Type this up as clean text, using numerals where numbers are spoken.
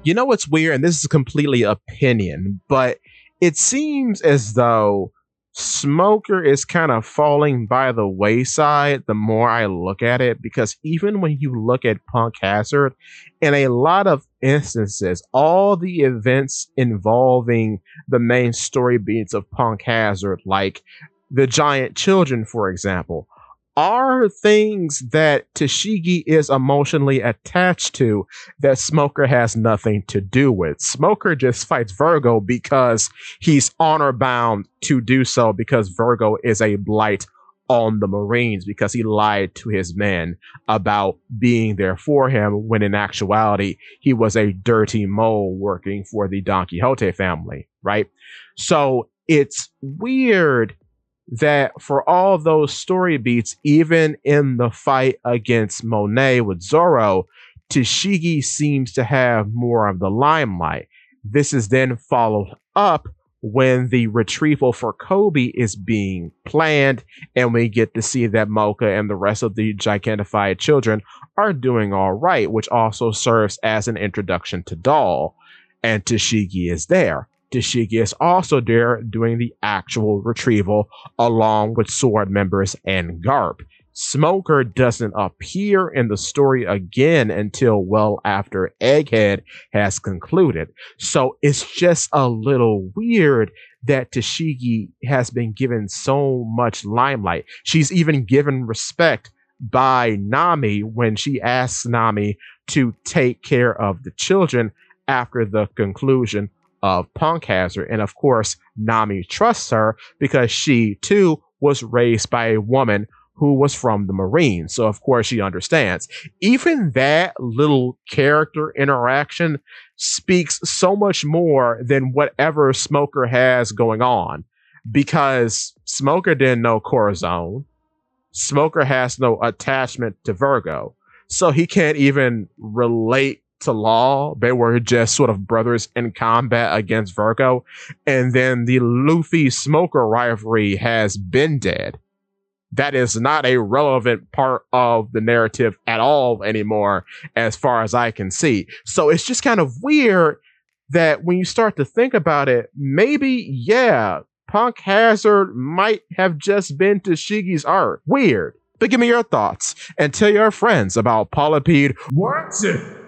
You know what's weird, and this is completely opinion, but it seems as though Smoker is kind of falling by the wayside the more I look at it, because even when you look at Punk Hazard, in a lot of instances, all the events involving the main story beats of Punk Hazard, like the giant children, for example, are things that Tashigi is emotionally attached to that Smoker has nothing to do with. Smoker just fights Virgo because he's honor bound to do so, because Virgo is a blight on the Marines, because he lied to his men about being there for him when in actuality he was a dirty mole working for the Don Quixote family, right? So it's weird that for all those story beats, even in the fight against Monet with Zoro, Tashigi seems to have more of the limelight. This is then followed up when the retrieval for Kobe is being planned, and we get to see that Mocha and the rest of the gigantified children are doing all right, which also serves as an introduction to Doll. And Tashigi is there. Tashigi is also there doing the actual retrieval along with Sword members and Garp. Smoker doesn't appear in the story again until well after Egghead has concluded. So it's just a little weird that Tashigi has been given so much limelight. She's even given respect by Nami when she asks Nami to take care of the children after the conclusion of Punk Hazard. And of course, Nami trusts her because she too was raised by a woman who was from the Marines. So of course she understands. Even that little character interaction speaks so much more than whatever Smoker has going on, because Smoker didn't know Corazon. Smoker has no attachment to Virgo. So he can't even relate to Law. They were just sort of brothers in combat against Virgo. And then the Luffy Smoker rivalry has been dead. That is not a relevant part of the narrative at all anymore, as far as I can see. So it's just kind of weird that when you start to think about it, maybe, yeah, Punk Hazard might have just been Tashigi's art. Weird. But give me your thoughts and tell your friends about Polypede What's It?